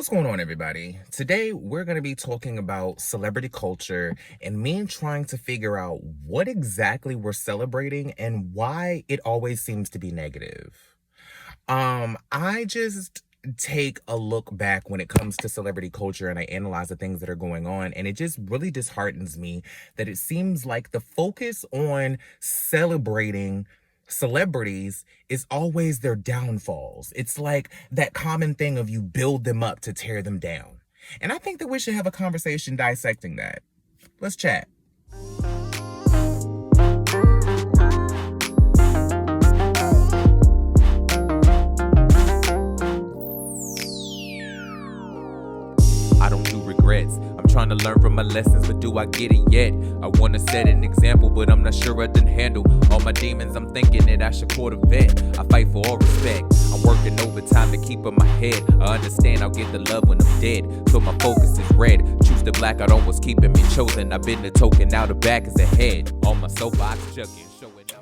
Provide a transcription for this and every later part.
What's going on, everybody? Today, we're going to be talking about celebrity culture and me trying to figure out what exactly we're celebrating and why it always seems to be negative. I just take a look back when it comes to celebrity culture and I analyze the things that are going on, and it just really disheartens me that it seems like the focus on celebrating celebrities is always their downfalls. It's like that common thing of you build them up to tear them down. And I think that we should have a conversation dissecting that. Let's chat. I don't do regrets. I'm trying to learn from my lessons, but do I get it yet? I want to set an example, but I'm not sure I can handle all my demons. I'm thinking that I should court a vet. I fight for all respect. I'm working overtime to keep in my head. I understand I'll get the love when I'm dead, so my focus is red. Choose the black out on what's keeping me chosen. I've been the token, now the back is the head. On my soapbox, chucking, showing up.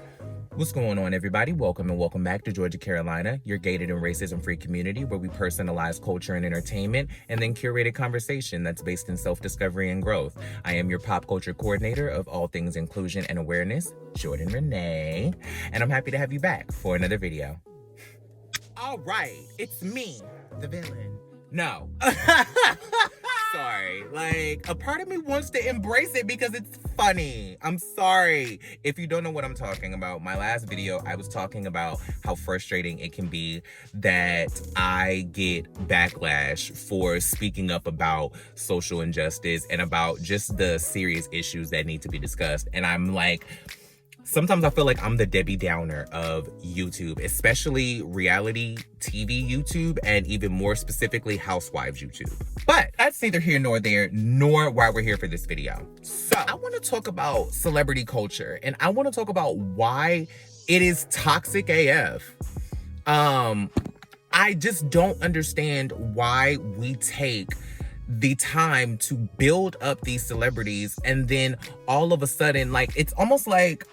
What's going on, everybody? Welcome and welcome back to JorjaCarolina, your gated and racism-free community where we personalize culture and entertainment and then curated conversation that's based in self-discovery and growth. I am your pop culture coordinator of all things inclusion and awareness, Jordan Renee, and I'm happy to have you back for another video. All right, it's me, the villain. No. Sorry. Like, a part of me wants to embrace it because it's funny. I'm sorry. If you don't know what I'm talking about, my last video, I was talking about how frustrating it can be that I get backlash for speaking up about social injustice and about just the serious issues that need to be discussed. And I'm like, sometimes I feel like I'm the Debbie Downer of YouTube, especially reality TV YouTube, and even more specifically Housewives YouTube. But that's neither here nor there, nor why we're here for this video. So I want to talk about celebrity culture, and I want to talk about why it is toxic AF. I just don't understand why we take the time to build up these celebrities and then all of a sudden, like, it's almost like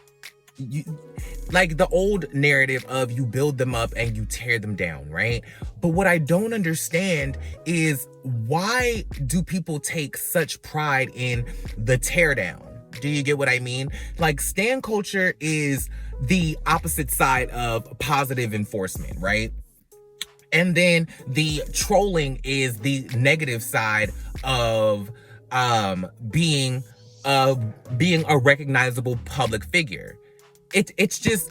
like the old narrative of you build them up and you tear them down, right? But what I don't understand is, why do people take such pride in the teardown? Do you get what I mean? Like, stan culture is the opposite side of positive enforcement, right? And then the trolling is the negative side of being a recognizable public figure. It's just,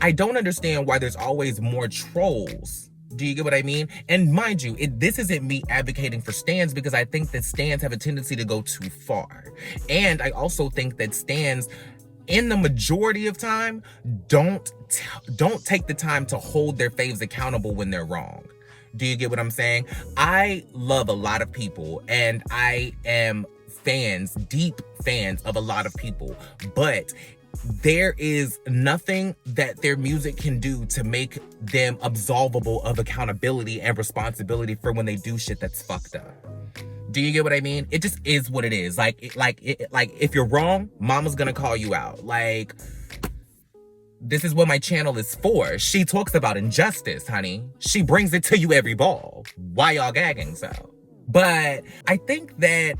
I don't understand why there's always more trolls. Do you get what I mean? And mind you, this isn't me advocating for stans, because I think that stans have a tendency to go too far. And I also think that stans, in the majority of time, don't take the time to hold their faves accountable when they're wrong. Do you get what I'm saying? I love a lot of people, and I am deep fans of a lot of people, but there is nothing that their music can do to make them absolvable of accountability and responsibility for when they do shit that's fucked up. Do you get what I mean? It just is what it is. Like if you're wrong, mama's gonna call you out. Like, this is what my channel is for. She talks about injustice, honey. She brings it to you every ball. Why y'all gagging so? But I think that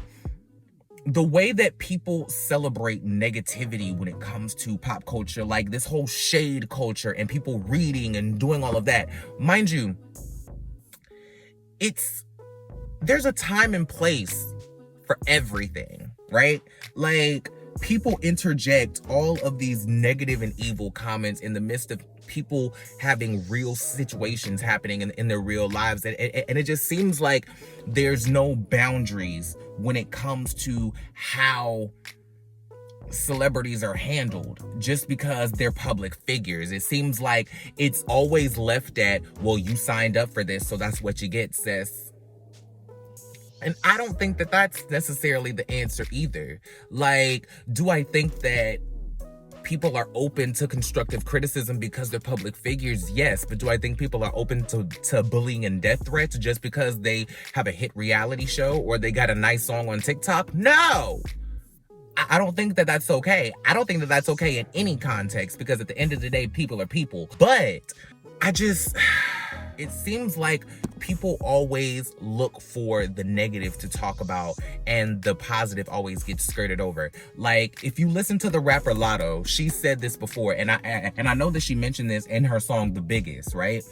the way that people celebrate negativity when it comes to pop culture, like this whole shade culture and people reading and doing all of that, mind you, there's a time and place for everything, right? Like, people interject all of these negative and evil comments in the midst of people having real situations happening in their real lives. And it just seems like there's no boundaries when it comes to how celebrities are handled just because they're public figures. It seems like it's always left at, well, you signed up for this, so that's what you get, sis. And I don't think that that's necessarily the answer either. Like, do I think that people are open to constructive criticism because they're public figures? Yes. But do I think people are open to bullying and death threats just because they have a hit reality show or they got a nice song on TikTok? No. I don't think that that's okay. I don't think that that's okay in any context, because at the end of the day, people are people. But it seems like people always look for the negative to talk about and the positive always gets skirted over. Like, if you listen to the rapper Lotto, she said this before, and I know that she mentioned this in her song The Biggest, right?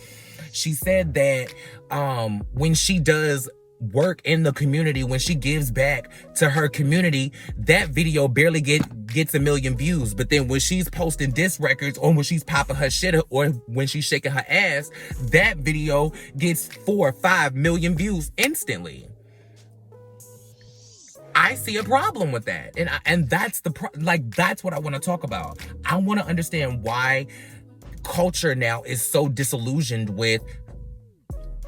She said that when she does work in the community, when she gives back to her community, that video barely gets 1 million views. But then when she's posting diss records, or when she's popping her shit, or when she's shaking her ass, that video gets 4 or 5 million views instantly. I see a problem with that, and that's that's what I want to talk about. I want to understand why culture now is so disillusioned with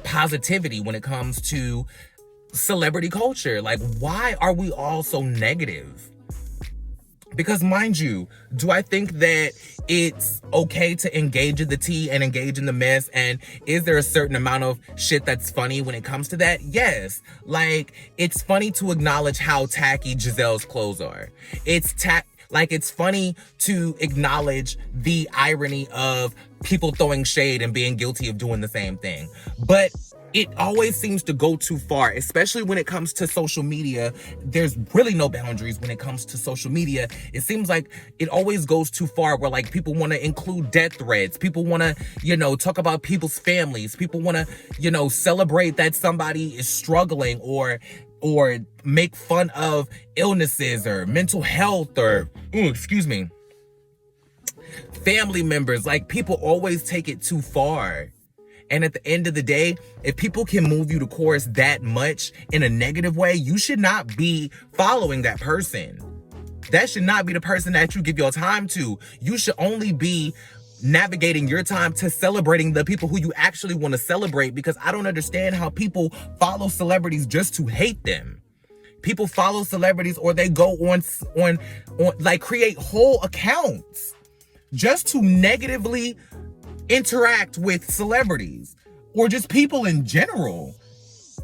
positivity when it comes to celebrity culture. Like, why are we all so negative? Because, mind you, do I think that it's okay to engage in the tea and engage in the mess? And is there a certain amount of shit that's funny when it comes to that? Yes. Like, it's funny to acknowledge how tacky Giselle's clothes are. It's funny to acknowledge the irony of people throwing shade and being guilty of doing the same thing. But it always seems to go too far, especially when it comes to social media. There's really no boundaries when it comes to social media. It seems like it always goes too far, where like people want to include death threats. People want to, talk about people's families. People want to, celebrate that somebody is struggling, or make fun of illnesses or mental health or, family members. Like, people always take it too far. And at the end of the day, if people can move you to chorus that much in a negative way, you should not be following that person. That should not be the person that you give your time to. You should only be navigating your time to celebrating the people who you actually want to celebrate, because I don't understand how people follow celebrities just to hate them. People follow celebrities, or they go on like create whole accounts just to negatively interact with celebrities or just people in general.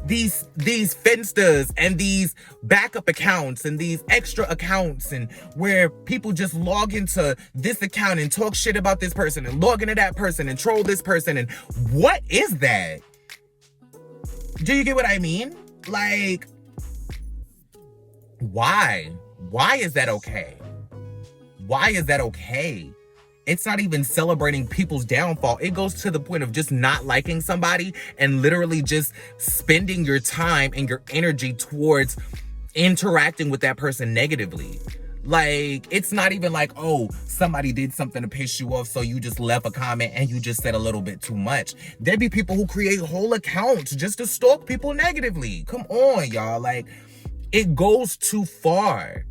These Finstas and these backup accounts and these extra accounts, and where people just log into this account and talk shit about this person and log into that person and troll this person. And what is that? Do you get what I mean? Like, why? Why is that okay? Why is that okay? It's not even celebrating people's downfall. It goes to the point of just not liking somebody and literally just spending your time and your energy towards interacting with that person negatively. Like, it's not even like, oh, somebody did something to piss you off, so you just left a comment and you just said a little bit too much. There'd be people who create whole accounts just to stalk people negatively. Come on, y'all. Like, it goes too far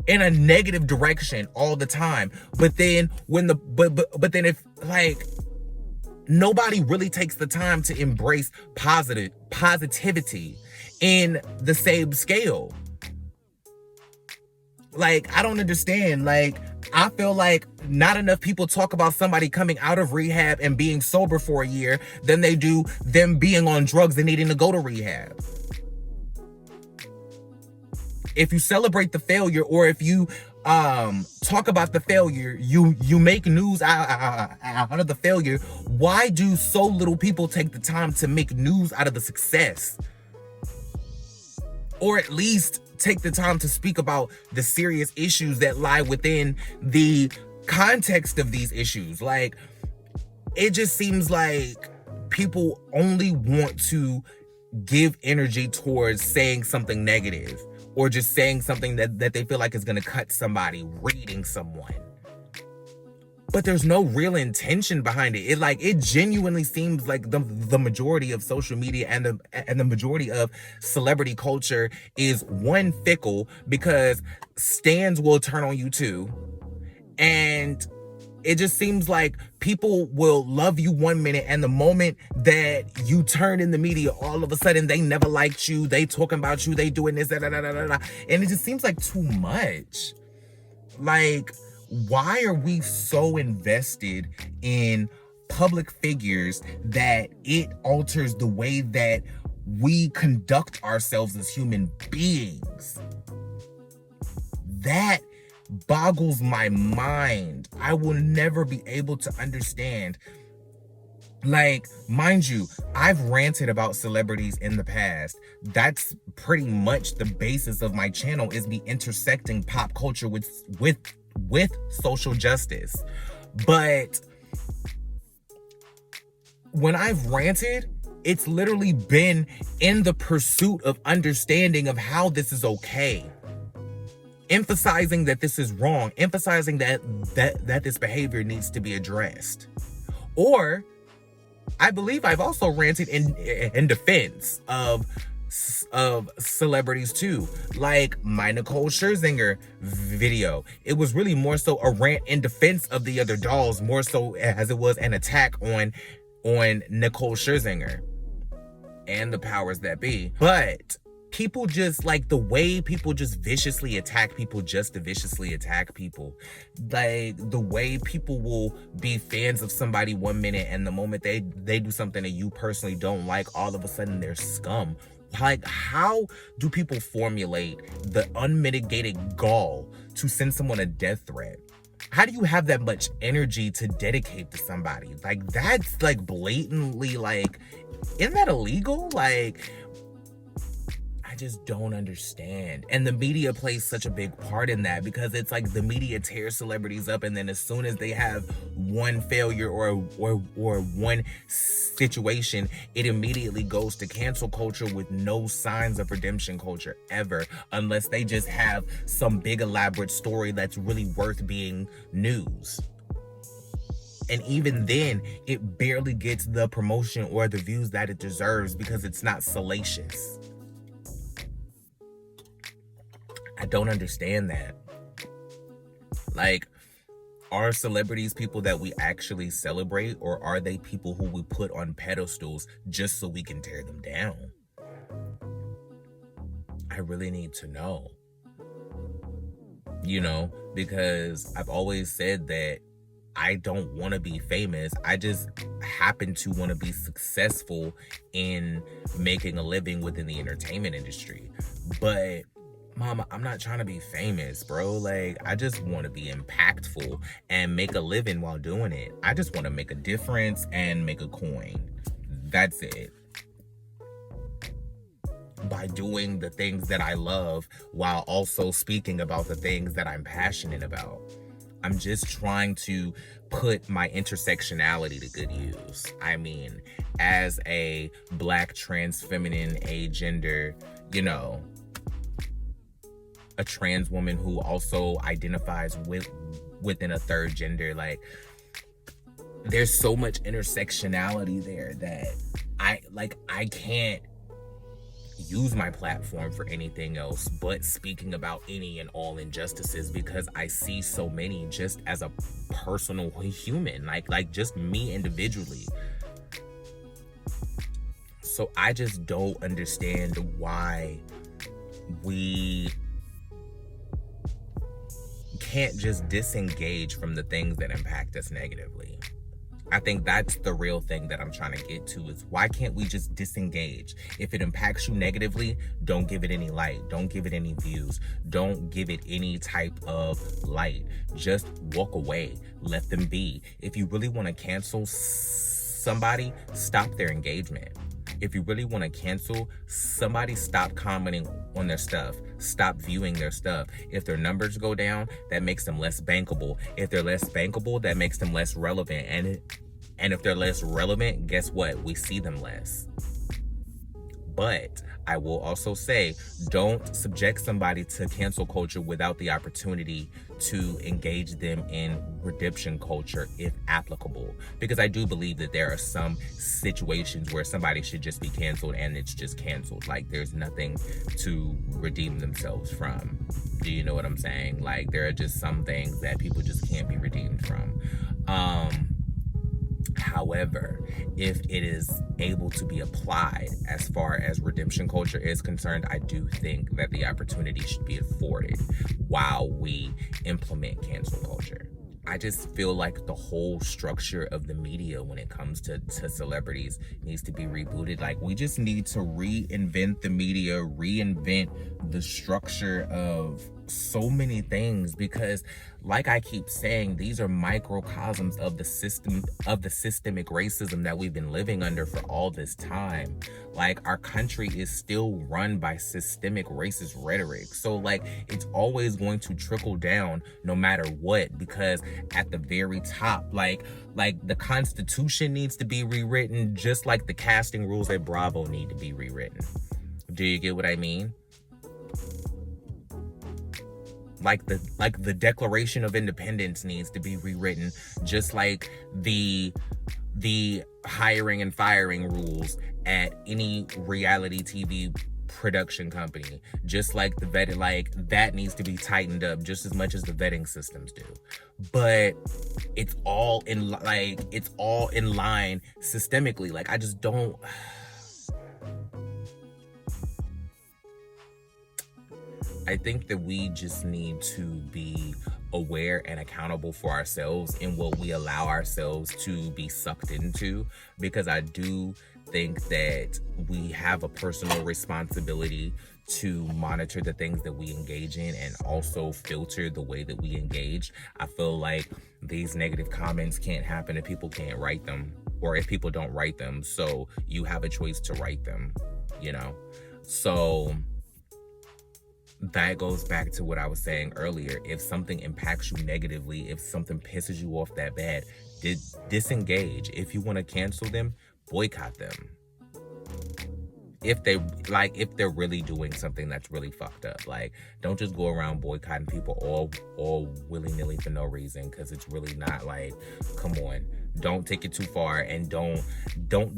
in a negative direction all the time. But then if like nobody really takes the time to embrace positivity in the same scale. Like, I don't understand. Like, I feel like not enough people talk about somebody coming out of rehab and being sober for a year than they do them being on drugs and needing to go to rehab. If you celebrate the failure, or if you talk about the failure, you make news out of the failure, why do so little people take the time to make news out of the success? Or at least take the time to speak about the serious issues that lie within the context of these issues. Like, it just seems like people only want to give energy towards saying something negative, or just saying something that they feel like is going to cut somebody, reading someone. But there's no real intention behind it. It genuinely seems like the majority of social media and the majority of celebrity culture is, one, fickle, because stans will turn on you too. And it just seems like people will love you one minute, and the moment that you turn in the media, all of a sudden they never liked you, they talking about you, they doing this, da, da, da, da, da. And it just seems like too much. Like, why are we so invested in public figures that it alters the way that we conduct ourselves as human beings? That boggles my mind. I will never be able to understand Like, mind you, I've ranted about celebrities in the past. That's pretty much the basis of my channel, is me intersecting pop culture with social justice. But when I've ranted, it's literally been in the pursuit of understanding of how this is okay. Emphasizing that this is wrong, emphasizing that this behavior needs to be addressed. Or I believe I've also ranted in defense of celebrities too, like my Nicole Scherzinger video. It was really more so a rant in defense of the other dolls, more so as it was an attack on Nicole Scherzinger and the powers that be. But people just, like, the way people just viciously attack people just to viciously attack people. Like, the way people will be fans of somebody 1 minute, and the moment they do something that you personally don't like, all of a sudden they're scum. Like, how do people formulate the unmitigated gall to send someone a death threat? How do you have that much energy to dedicate to somebody? Like, that's, like, blatantly, like, isn't that illegal? Like, I just don't understand. And the media plays such a big part in that, because it's like the media tears celebrities up, and then as soon as they have one failure or one situation, it immediately goes to cancel culture with no signs of redemption culture ever, unless they just have some big elaborate story that's really worth being news. And even then, it barely gets the promotion or the views that it deserves, because it's not salacious. I don't understand that. Like, are celebrities people that we actually celebrate, or are they people who we put on pedestals just so we can tear them down? I really need to know. You know, because I've always said that I don't want to be famous. I just happen to want to be successful in making a living within the entertainment industry. But mama, I'm not trying to be famous, bro. Like, I just want to be impactful and make a living while doing it. I just want to make a difference and make a coin. That's it. By doing the things that I love while also speaking about the things that I'm passionate about. I'm just trying to put my intersectionality to good use. I mean, as a Black, trans, feminine, agender, you know, a trans woman who also identifies within a third gender, like, there's so much intersectionality there that I can't use my platform for anything else but speaking about any and all injustices, because I see so many just as a personal human, like just me individually. So I just don't understand why we can't just disengage from the things that impact us negatively. I think that's the real thing that I'm trying to get to, is why can't we just disengage? If it impacts you negatively, don't give it any light. Don't give it any views. Don't give it any type of light. Just walk away. Let them be. If you really want to cancel somebody, stop their engagement. If you really want to cancel somebody, stop commenting on their stuff. Stop viewing their stuff. If their numbers go down, that makes them less bankable. If they're less bankable, that makes them less relevant. And if they're less relevant, guess what? We see them less. But I will also say, don't subject somebody to cancel culture without the opportunity to engage them in redemption culture if applicable. Because I do believe that there are some situations where somebody should just be canceled and it's just canceled. Like, there's nothing to redeem themselves from. Do you know what I'm saying? Like, there are just some things that people just can't be redeemed from. However, if it is able to be applied as far as redemption culture is concerned, I do think that the opportunity should be afforded while we implement cancel culture. I just feel like the whole structure of the media when it comes to celebrities needs to be rebooted. Like, we just need to reinvent the media, reinvent the structure of so many things, because like I keep saying, these are microcosms of the systemic racism that we've been living under for all this time. Like, our country is still run by systemic racist rhetoric, so like it's always going to trickle down no matter what, because at the very top, like the Constitution needs to be rewritten, just like the casting rules at Bravo need to be rewritten. Do you get what I mean? Like the Declaration of Independence needs to be rewritten, just like the hiring and firing rules at any reality TV production company, just like the vetting, like that needs to be tightened up just as much as the vetting systems do. But it's all in line systemically. Like, I just don't. I think that we just need to be aware and accountable for ourselves in what we allow ourselves to be sucked into, because I do think that we have a personal responsibility to monitor the things that we engage in and also filter the way that we engage. I feel like these negative comments can't happen if people can't write them, or if people don't write them. So you have a choice to write them, you know? So that goes back to what I was saying earlier. If something impacts you negatively, if something pisses you off that bad, disengage. If you want to cancel them, boycott them. If they're really doing something that's really fucked up, like, don't just go around boycotting people all willy-nilly for no reason, because it's really not, like, come on. Don't take it too far, and don't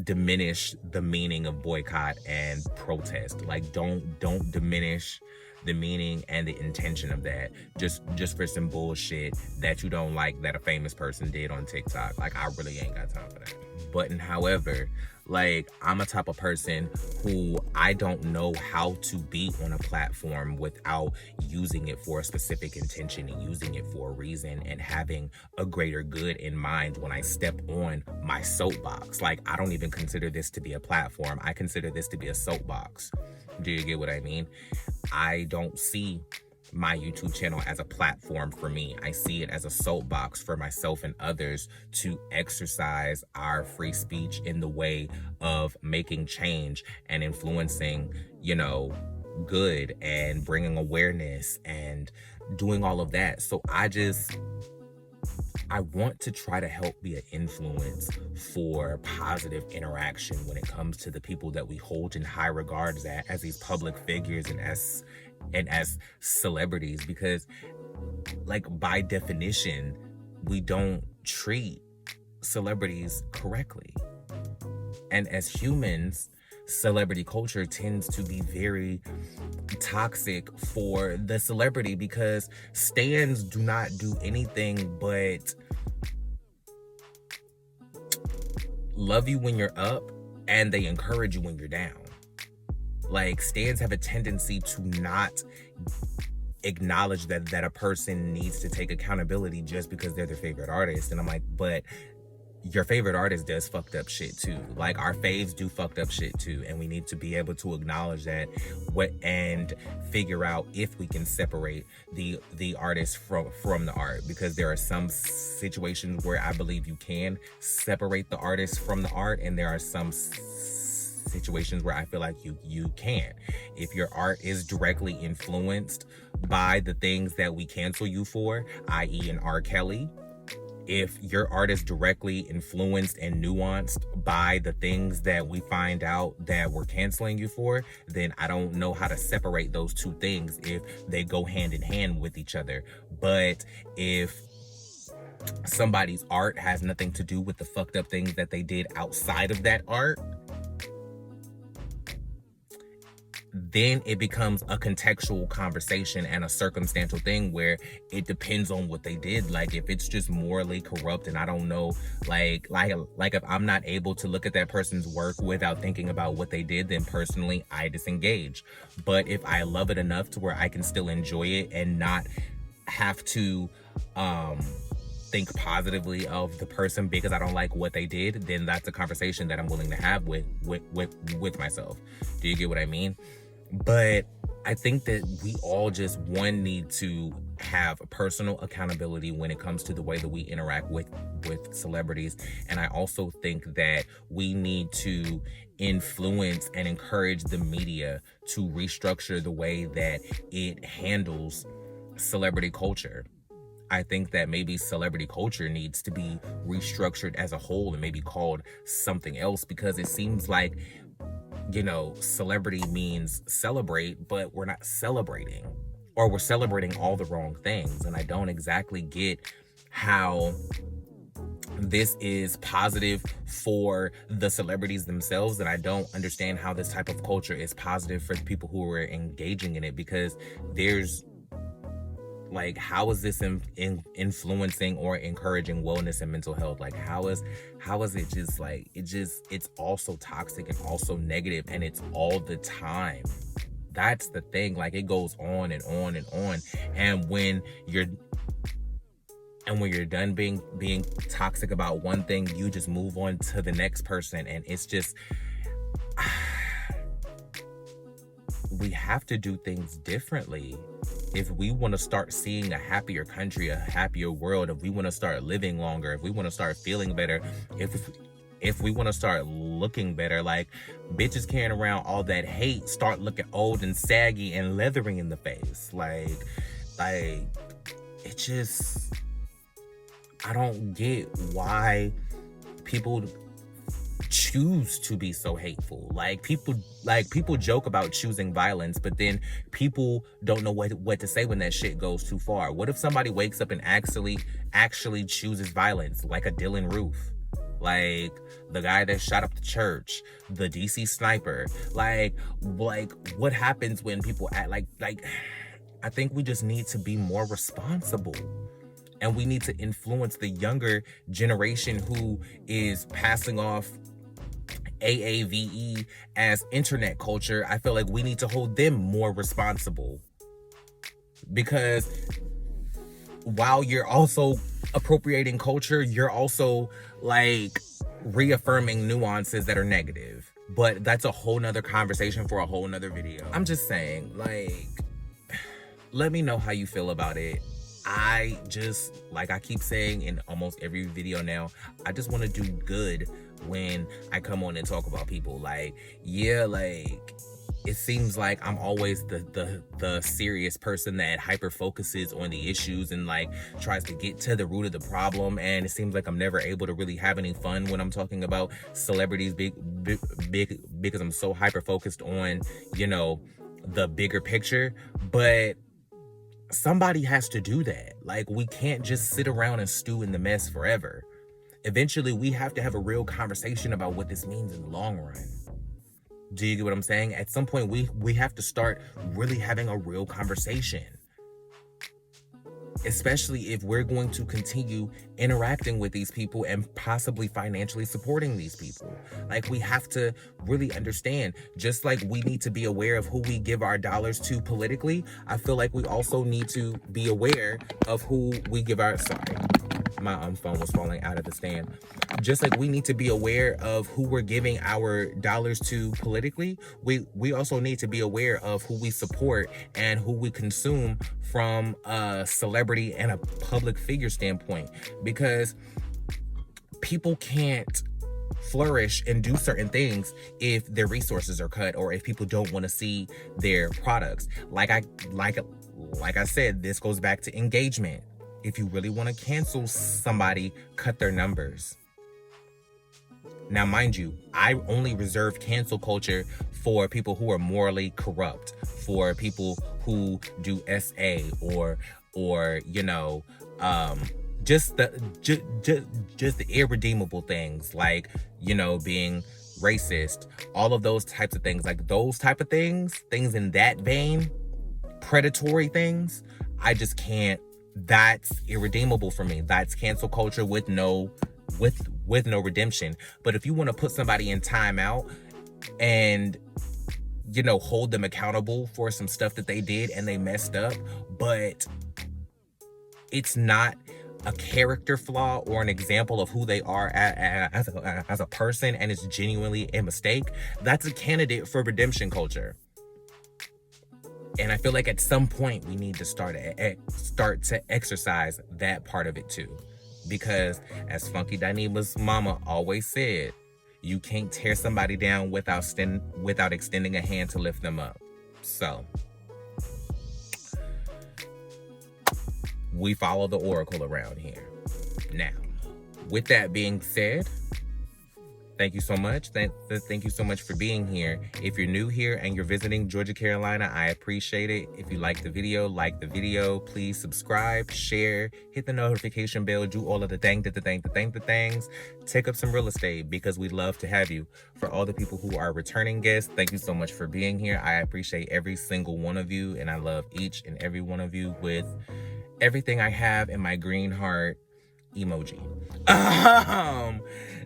diminish the meaning of boycott and protest. Like, don't diminish the meaning and the intention of that just for some bullshit that you don't like that a famous person did on TikTok. Like, I really ain't got time for that. But however, like, I'm a type of person who I don't know how to be on a platform without using it for a specific intention and using it for a reason and having a greater good in mind when I step on my soapbox. Like, I don't even consider this to be a platform. I consider this to be a soapbox. Do you get what I mean? I don't see my YouTube channel as a platform for me. I see it as a soapbox for myself and others to exercise our free speech in the way of making change and influencing, good and bringing awareness and doing all of that. So I want to try to help be an influence for positive interaction when it comes to the people that we hold in high regards as these public figures and as celebrities, because, like, by definition, we don't treat celebrities correctly. And as humans, celebrity culture tends to be very toxic for the celebrity, because stans do not do anything but love you when you're up, and they encourage you when you're down. Like, stans have a tendency to not acknowledge that a person needs to take accountability just because they're their favorite artist. And I'm like, but your favorite artist does fucked up shit too. Like, our faves do fucked up shit too, and we need to be able to acknowledge that and figure out if we can separate the artist from the art, because there are some situations where I believe you can separate the artist from the art, and there are some situations where I feel like you can't. If your art is directly influenced by the things that we cancel you for, i.e. an R. Kelly, if your art is directly influenced and nuanced by the things that we find out that we're canceling you for, then I don't know how to separate those two things if they go hand in hand with each other. But if somebody's art has nothing to do with the fucked up things that they did outside of that art, then it becomes a contextual conversation and a circumstantial thing where it depends on what they did. Like, if it's just morally corrupt and I don't know, like if I'm not able to look at that person's work without thinking about what they did, then personally I disengage. But if I love it enough to where I can still enjoy it and not have to think positively of the person because I don't like what they did, then that's a conversation that I'm willing to have with myself. Do you get what I mean? But I think that we all just, one, need to have personal accountability when it comes to the way that we interact with celebrities. And I also think that we need to influence and encourage the media to restructure the way that it handles celebrity culture. I think that maybe celebrity culture needs to be restructured as a whole and maybe called something else, because it seems like, celebrity means celebrate, but we're not celebrating, or we're celebrating all the wrong things. And I don't exactly get how this is positive for the celebrities themselves, and I don't understand how this type of culture is positive for the people who are engaging in it, because there's how is this influencing or encouraging wellness and mental health? How is it just it's also toxic and also negative, and it's all the time. That's the thing. It goes on and on and on. And when you're done being toxic about one thing, you just move on to the next person. And it's just, we have to do things differently if we want to start seeing a happier country, a happier world, if we want to start living longer, if we want to start feeling better, if we want to start looking better. Bitches carrying around all that hate start looking old and saggy and leathery in the face. It just, I don't get why people choose to be so hateful. People joke about choosing violence, but then people don't know what to say when that shit goes too far. What if somebody wakes up and actually chooses violence, like a Dylan Roof, like the guy that shot up the church, the DC sniper? What happens when people act like I think we just need to be more responsible. And we need to influence the younger generation who is passing off AAVE as internet culture. I feel like we need to hold them more responsible, because while you're also appropriating culture, you're also reaffirming nuances that are negative. But that's a whole nother conversation for a whole nother video. I'm just saying, let me know how you feel about it. I just, I keep saying in almost every video now, I just want to do good when I come on and talk about people. It seems like I'm always the serious person that hyper focuses on the issues and tries to get to the root of the problem. And it seems like I'm never able to really have any fun when I'm talking about celebrities big because I'm so hyper focused on, the bigger picture. But somebody has to do that. We can't just sit around and stew in the mess forever. Eventually, we have to have a real conversation about what this means in the long run. Do you get what I'm saying? At some point, we have to start really having a real conversation. Especially if we're going to continue interacting with these people and possibly financially supporting these people. We have to really understand, just like we need to be aware of who we give our dollars to politically, I feel like we also need to be aware of who we give our, my phone was falling out of the stand. Just like we need to be aware of who we're giving our dollars to politically, we also need to be aware of who we support and who we consume from a celebrity and a public figure standpoint. Because people can't flourish and do certain things if their resources are cut, or if people don't want to see their products. Like I said, this goes back to engagement. If you really want to cancel somebody, cut their numbers. Now, mind you, I only reserve cancel culture for people who are morally corrupt, for people who do SA or just the irredeemable things, being racist, all of those types of things, those type of things in that vein, predatory things, I just can't. That's irredeemable for me. That's cancel culture with no redemption. But if you want to put somebody in timeout and hold them accountable for some stuff that they did and they messed up, but it's not a character flaw or an example of who they are as a person, and it's genuinely a mistake, that's a candidate for redemption culture. And I feel like at some point we need to start to exercise that part of it too. Because as Funky Dyneema's mama always said, you can't tear somebody down without extending a hand to lift them up. So we follow the oracle around here. Now, with that being said, thank you so much. Thank you so much for being here. If you're new here and you're visiting Georgia Carolina, I appreciate it. If you like the video, please subscribe, share, hit the notification bell, do all of the things. Take up some real estate because we'd love to have you. For all the people who are returning guests, thank you so much for being here. I appreciate every single one of you, and I love each and every one of you with everything I have in my green heart emoji.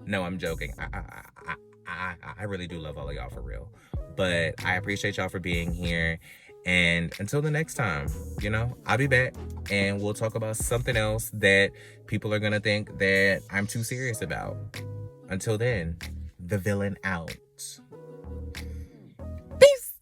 No, I'm joking. I really do love all of y'all for real. But I appreciate y'all for being here. And until the next time, I'll be back and we'll talk about something else that people are going to think that I'm too serious about. Until then, the villain out. Peace.